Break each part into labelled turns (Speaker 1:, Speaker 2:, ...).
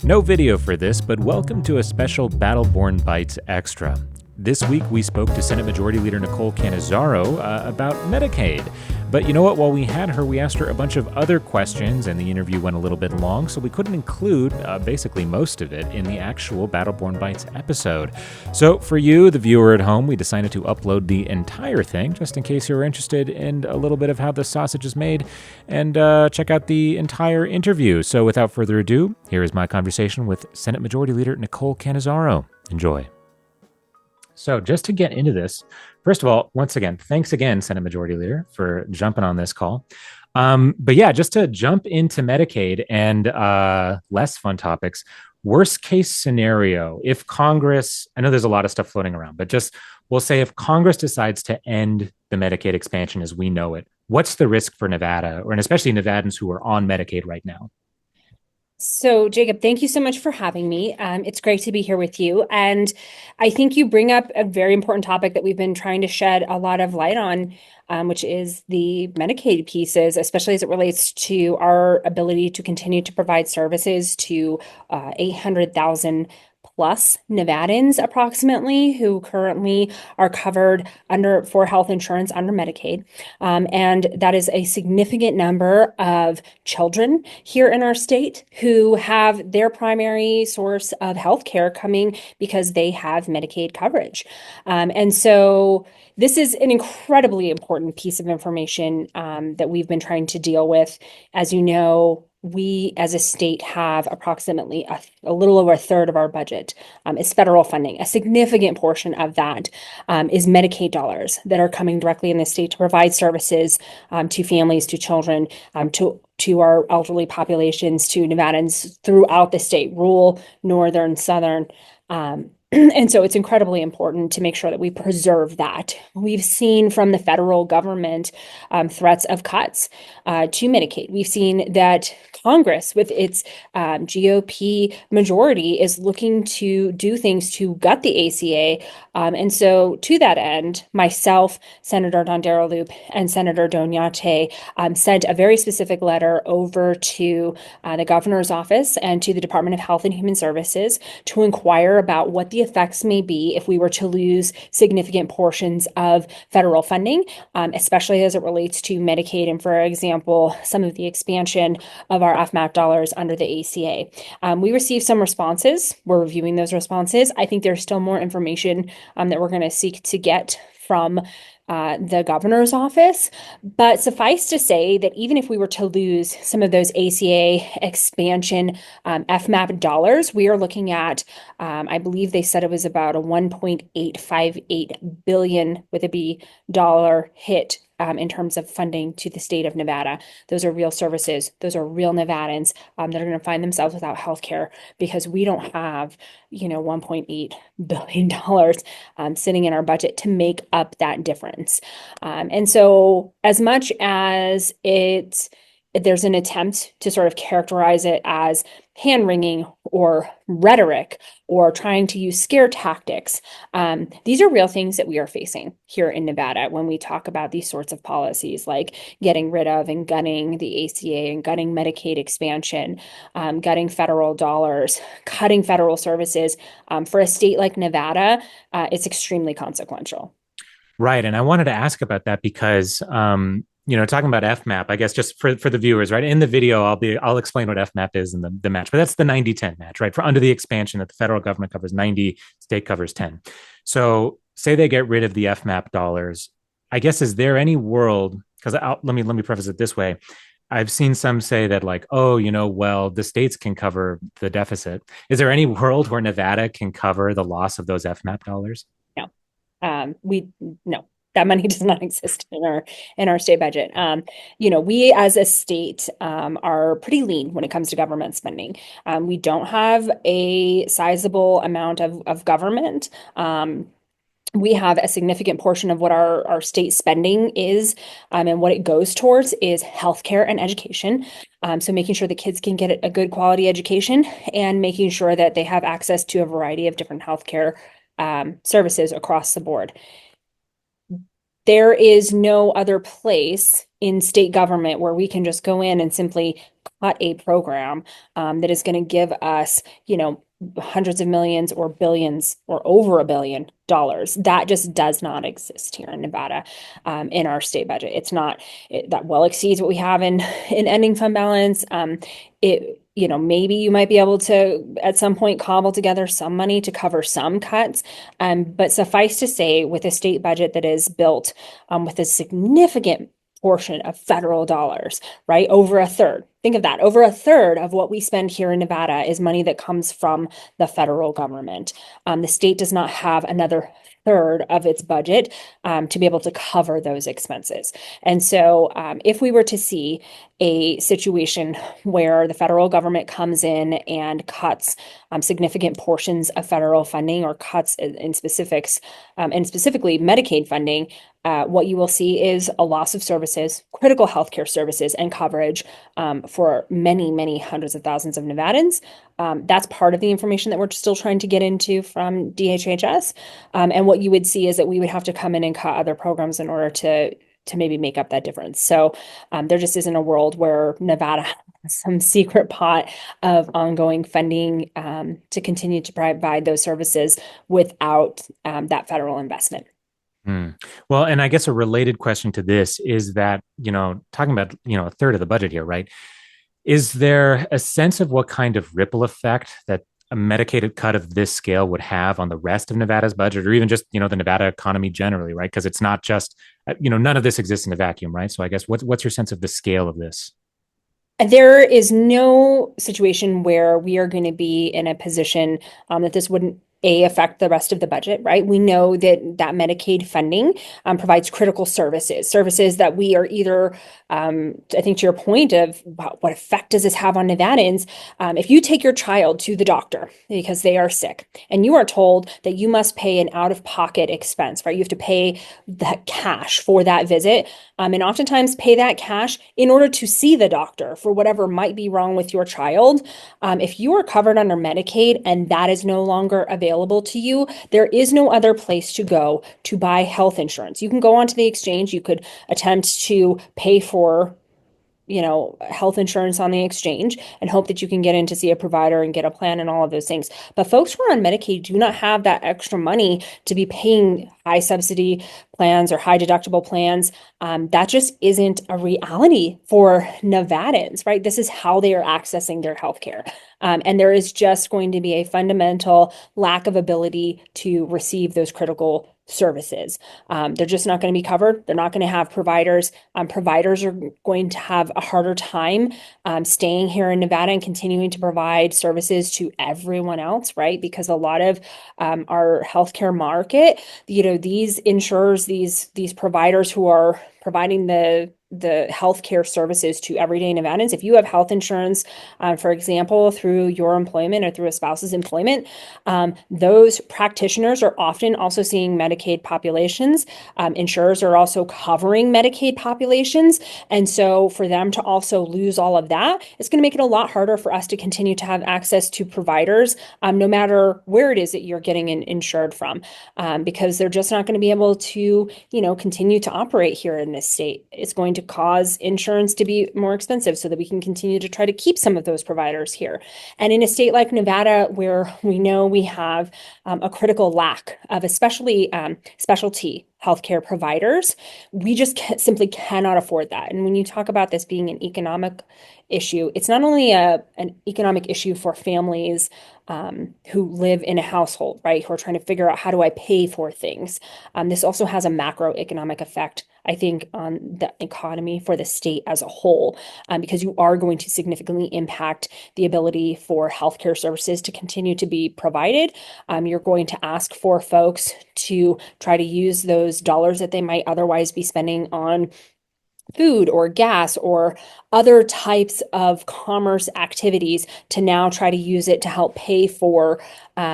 Speaker 1: No video for this, but welcome to a special Battle Born Bytes Extra. This week, we spoke to Senate Majority Leader Nicole Cannizzaro about Medicaid. But you know what? While we had her, we asked her a bunch of other questions, and the interview went a little bit long, so we couldn't include basically most of it in the actual Battle Born Bytes episode. So for you, the viewer at home, we decided to upload the entire thing, just in case you're interested in a little bit of how the sausage is made, and check out the entire interview. So without further ado, here is my conversation with Senate Majority Leader Nicole Cannizzaro. Enjoy. So just to get into this, first of all, once again, thanks again, Senate Majority Leader, for jumping on this call. But yeah, just to jump into Medicaid and less fun topics, worst case scenario, if Congress, I know there's a lot of stuff floating around, but just we'll say if Congress decides to end the Medicaid expansion as we know it, what's the risk for Nevada, and especially Nevadans who are on Medicaid right now?
Speaker 2: So, Jacob, thank you so much for having me. It's great to be here with you. And I think you bring up a very important topic that we've been trying to shed a lot of light on, which is the Medicaid pieces, especially as it relates to our ability to continue to provide services to 800,000 plus Nevadans approximately who currently are covered for health insurance under Medicaid. And that is a significant number of children here in our state who have their primary source of health care coming because they have Medicaid coverage. And so this is an incredibly important piece of information that we've been trying to deal with. As you know, we as a state have approximately a little over a third of our budget is federal funding. A significant portion of that is Medicaid dollars that are coming directly in the state to provide services to families, to children, to our elderly populations, to Nevadans throughout the state, rural, northern, southern. And so it's incredibly important to make sure that we preserve that. We've seen from the federal government threats of cuts to Medicaid. We've seen that Congress, with its GOP majority, is looking to do things to gut the ACA. And so to that end, myself, Senator Dondero Loop, and Senator Donyate sent a very specific letter over to the governor's office and to the Department of Health and Human Services to inquire about what the effects may be if we were to lose significant portions of federal funding, especially as it relates to Medicaid and, for example, some of the expansion of our FMAP dollars under the ACA. We received some responses. We're reviewing those responses. I think there's still more information that we're going to seek to get from the governor's office. But suffice to say that even if we were to lose some of those ACA expansion FMAP dollars, we are looking at, I believe they said it was about a 1.858 billion with a B dollar hit in terms of funding to the state of Nevada. Those are real services. Those are real Nevadans that are going to find themselves without health care because we don't have, $1.8 billion sitting in our budget to make up that difference. And so as much as there's an attempt to sort of characterize it as hand-wringing or rhetoric or trying to use scare tactics. These are real things that we are facing here in Nevada when we talk about these sorts of policies, like getting rid of and gutting the ACA and gutting Medicaid expansion, gutting federal dollars, cutting federal services. For a state like Nevada, it's extremely consequential.
Speaker 1: Right. And I wanted to ask about that because talking about FMAP, I guess just for the viewers, right? In the video, I'll explain what FMAP is in the match, but that's the 90-10 match, right? For under the expansion that the federal government covers 90, state covers 10. So say they get rid of the FMAP dollars. I guess, is there any world, because let me preface it this way. I've seen some say that the states can cover the deficit. Is there any world where Nevada can cover the loss of those FMAP dollars?
Speaker 2: No, no. That money does not exist in our state budget. We as a state are pretty lean when it comes to government spending. We don't have a sizable amount of government. We have a significant portion of what our state spending is and what it goes towards is healthcare and education. So making sure the kids can get a good quality education and making sure that they have access to a variety of different healthcare services across the board. There is no other place in state government where we can just go in and simply cut a program that is going to give us, hundreds of millions or billions or over $1 billion. That just does not exist here in Nevada, in our state budget. It's not that well exceeds what we have in ending fund balance. Maybe you might be able to at some point cobble together some money to cover some cuts. But suffice to say, with a state budget that is built with a significant portion of federal dollars, right? Over a third. Think of that. Over a third of what we spend here in Nevada is money that comes from the federal government. The state does not have another third of its budget to be able to cover those expenses. And so if we were to see a situation where the federal government comes in and cuts significant portions of federal funding or cuts in specifics, and specifically Medicaid funding, what you will see is a loss of services, critical healthcare services and coverage for many, many hundreds of thousands of Nevadans. That's part of the information that we're still trying to get into from DHHS. And what you would see is that we would have to come in and cut other programs in order to maybe make up that difference. So there just isn't a world where Nevada has some secret pot of ongoing funding to continue to provide those services without that federal investment.
Speaker 1: Well, and I guess a related question to this is that, talking about, a third of the budget here, right? Is there a sense of what kind of ripple effect that a Medicaid cut of this scale would have on the rest of Nevada's budget, or even just, the Nevada economy generally, right? Because it's not just, none of this exists in a vacuum, right? So I guess what's your sense of the scale of this?
Speaker 2: There is no situation where we are going to be in a position that this wouldn't affect the rest of the budget, right? We know that Medicaid funding provides critical services that we are either, I think to your point of what effect does this have on Nevadans? If you take your child to the doctor because they are sick and you are told that you must pay an out-of-pocket expense, right? You have to pay that cash for that visit, and oftentimes pay that cash in order to see the doctor for whatever might be wrong with your child. If you are covered under Medicaid and that is no longer available to you, there is no other place to go to buy health insurance. You can go onto the exchange, you could attempt to pay for health insurance on the exchange and hope that you can get in to see a provider and get a plan and all of those things. But folks who are on Medicaid do not have that extra money to be paying high subsidy plans or high deductible plans. That just isn't a reality for Nevadans, right? This is how they are accessing their healthcare. And there is just going to be a fundamental lack of ability to receive those critical services. They're just not going to be covered. They're not going to have providers. Providers are going to have a harder time staying here in Nevada and continuing to provide services to everyone else, right? Because a lot of our healthcare market, these insurers, these providers who are providing the healthcare services to everyday Nevadans. If you have health insurance, for example, through your employment or through a spouse's employment, those practitioners are often also seeing Medicaid populations. Insurers are also covering Medicaid populations. And so for them to also lose all of that, it's going to make it a lot harder for us to continue to have access to providers, no matter where it is that you're getting insured from, because they're just not going to be able to, continue to operate here in this state. It's going to cause insurance to be more expensive so that we can continue to try to keep some of those providers here. And in a state like Nevada, where we know we have a critical lack of especially specialty healthcare providers, we just simply cannot afford that. And when you talk about this being an economic issue, it's not only an economic issue for families who live in a household, right, who are trying to figure out how do I pay for things. This also has a macroeconomic effect, I think, on the economy for the state as a whole, because you are going to significantly impact the ability for healthcare services to continue to be provided. You're going to ask for folks to try to use those dollars that they might otherwise be spending on food or gas or other types of commerce activities to now try to use it to help pay for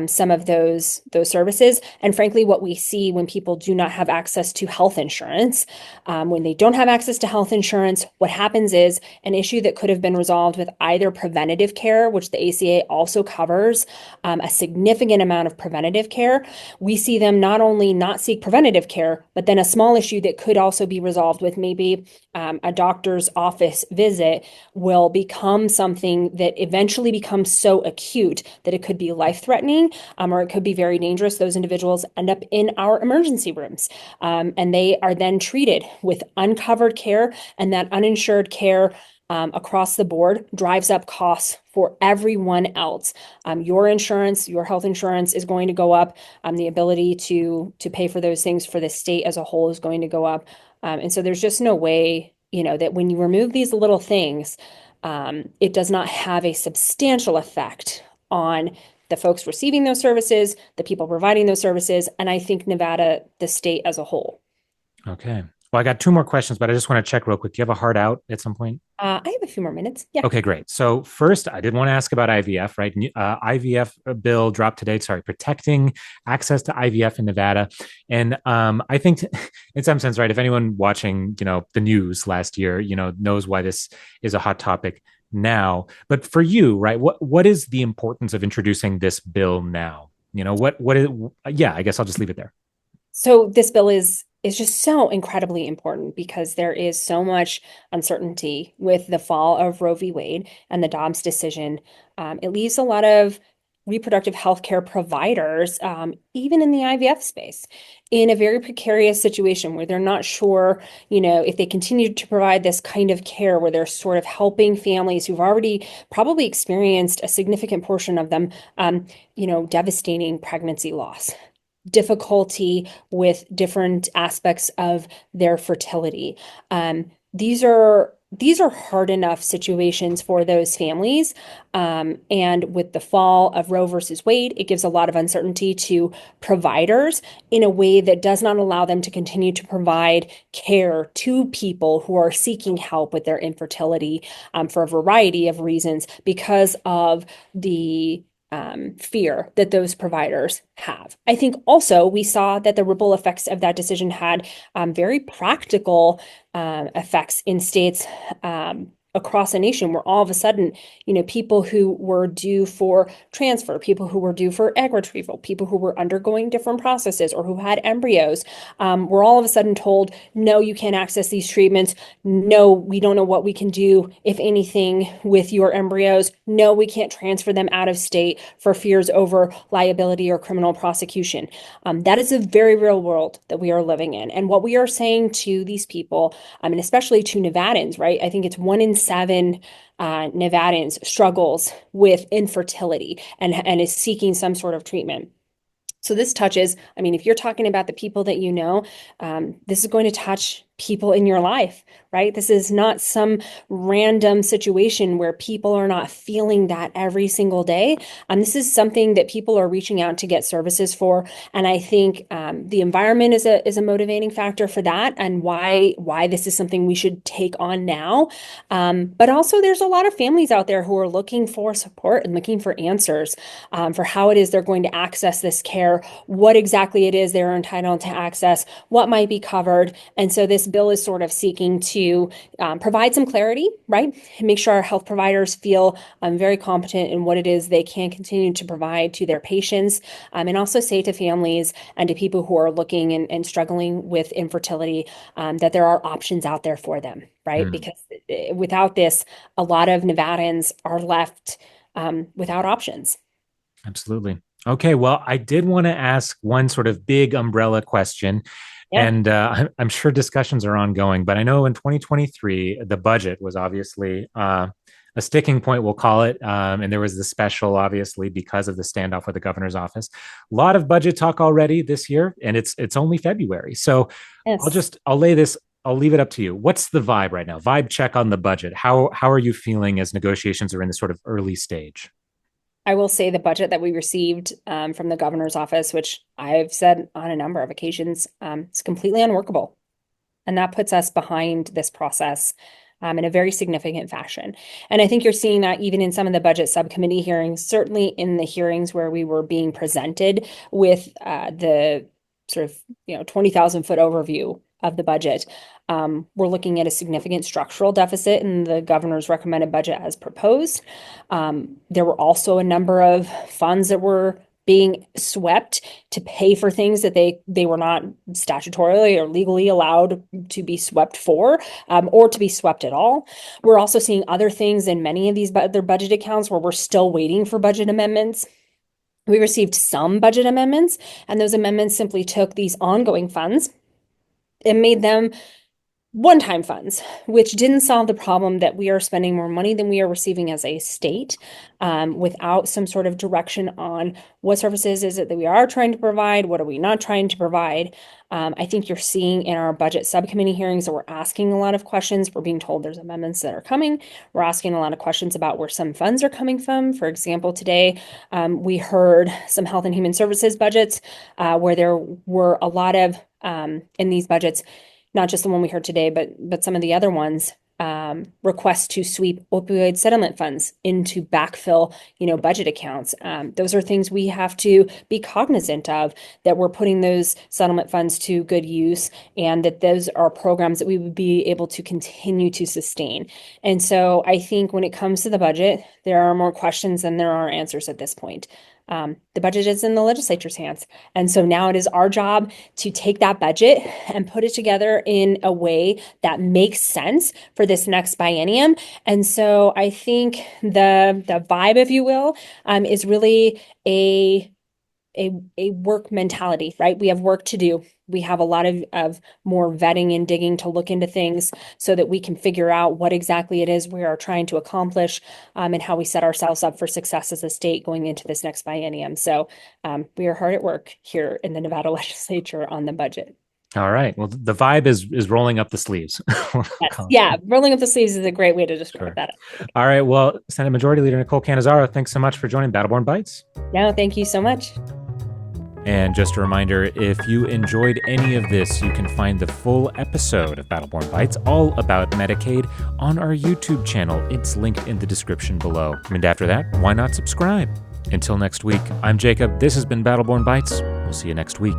Speaker 2: some of those services. And frankly, what we see when people do not have access to health insurance, when they don't have access to health insurance, what happens is an issue that could have been resolved with either preventative care, which the ACA also covers a significant amount of preventative care. We see them not only not seek preventative care, but then a small issue that could also be resolved with maybe a doctor's office visit will become something that eventually becomes so acute that it could be life-threatening, or it could be very dangerous. Those individuals end up in our emergency rooms, and they are then treated with uncovered care, and that uninsured care across the board drives up costs for everyone else. Your insurance, your health insurance is going to go up. The ability to pay for those things for the state as a whole is going to go up. And so there's just no way, that when you remove these little things, it does not have a substantial effect on the folks receiving those services, the people providing those services, and I think Nevada, the state as a whole.
Speaker 1: Okay. Well, I got two more questions, but I just want to check real quick. Do you have a hard out at some point?
Speaker 2: I have a few more minutes. Yeah.
Speaker 1: Okay, great. So first, I did want to ask about IVF, right? IVF bill dropped today. Sorry, protecting access to IVF in Nevada, and I think, in some sense, right? If anyone watching, the news last year, knows why this is a hot topic now. But for you, right? What is the importance of introducing this bill now? What is? Yeah, I guess I'll just leave it there.
Speaker 2: So this bill is just so incredibly important because there is so much uncertainty with the fall of Roe v. Wade and the Dobbs decision. It leaves a lot of reproductive healthcare providers, even in the IVF space, in a very precarious situation where they're not sure, if they continue to provide this kind of care where they're sort of helping families who've already probably experienced a significant portion of them, devastating pregnancy loss, difficulty with different aspects of their fertility. These are hard enough situations for those families. And with the fall of Roe versus Wade, it gives a lot of uncertainty to providers in a way that does not allow them to continue to provide care to people who are seeking help with their infertility, for a variety of reasons because of the fear that those providers have. I think also we saw that the ripple effects of that decision had very practical effects in states across a nation where all of a sudden, people who were due for transfer, people who were due for egg retrieval, people who were undergoing different processes or who had embryos, were all of a sudden told, no, you can't access these treatments. No, we don't know what we can do, if anything, with your embryos. No, we can't transfer them out of state for fears over liability or criminal prosecution. That is a very real world that we are living in. And what we are saying to these people, and especially to Nevadans, right? I think it's 1 in 7 Nevadans struggles with infertility and is seeking some sort of treatment. So this touches, if you're talking about the people that this is going to touch people in your life, right? This is not some random situation where people are not feeling that every single day. This is something that people are reaching out to get services for. And I think the environment is a motivating factor for that and why this is something we should take on now. But also there's a lot of families out there who are looking for support and looking for answers for how it is they're going to access this care, what exactly it is they're entitled to access, what might be covered. And so this bill is sort of seeking to provide some clarity, right? And make sure our health providers feel very competent in what it is they can continue to provide to their patients, and also say to families and to people who are looking and struggling with infertility that there are options out there for them, right? Because without this, a lot of Nevadans are left without options.
Speaker 1: Absolutely. Okay, well, I did want to ask one sort of big umbrella question.
Speaker 2: Yeah.
Speaker 1: And I'm sure discussions are ongoing, but I know in 2023, the budget was obviously a sticking point, we'll call it. And there was the special, obviously, because of the standoff with the governor's office. A lot of budget talk already this year, and it's only February. So
Speaker 2: Yes.
Speaker 1: I'll leave it up to you. What's the vibe right now? Vibe check on the budget. How are you feeling as negotiations are in the sort of early stage?
Speaker 2: I will say the budget that we received from the governor's office, which I've said on a number of occasions, is completely unworkable. And that puts us behind this process in a very significant fashion. And I think you're seeing that even in some of the budget subcommittee hearings, certainly in the hearings where we were being presented with the sort of 20,000 foot overview of the budget. We're looking at a significant structural deficit in the governor's recommended budget as proposed. There were also a number of funds that were being swept to pay for things that they were not statutorily or legally allowed to be swept for, or to be swept at all. We're also seeing other things in many of these other budget accounts where we're still waiting for budget amendments. We received some budget amendments, and those amendments simply took these ongoing funds and made them one-time funds, which didn't solve the problem that we are spending more money than we are receiving as a state, without some sort of direction on what services is it that we are trying to provide, what are we not trying to provide. I think you're seeing in our budget subcommittee hearings that we're asking a lot of questions. We're being told there's amendments that are coming. We're asking a lot of questions about where some funds are coming from. For example, today we heard some health and human services budgets where there were a lot of in these budgets, not just the one we heard today, but some of the other ones, requests to sweep opioid settlement funds into backfill, budget accounts. Those are things we have to be cognizant of, that we're putting those settlement funds to good use, and that those are programs that we would be able to continue to sustain. And so I think when it comes to the budget, there are more questions than there are answers at this point. The budget is in the legislature's hands. And so now it is our job to take that budget and put it together in a way that makes sense for this next biennium. And so I think the vibe, if you will, is really a work mentality, right? We have work to do. We have a lot of more vetting and digging to look into things so that we can figure out what exactly it is we are trying to accomplish, and how we set ourselves up for success as a state going into this next biennium. So we are hard at work here in the Nevada legislature on the budget.
Speaker 1: All right. Well, the vibe is rolling up the sleeves.
Speaker 2: Yes. Yeah, rolling up the sleeves is a great way to describe that.
Speaker 1: All right. Well, Senate Majority Leader Nicole Cannizzaro, thanks so much for joining Battle Born Bytes.
Speaker 2: No, thank you so much.
Speaker 1: And just a reminder, if you enjoyed any of this, you can find the full episode of Battle Born Bytes, all about Medicaid, on our YouTube channel. It's linked in the description below. And after that, why not subscribe? Until next week, I'm Jacob. This has been Battle Born Bytes. We'll see you next week.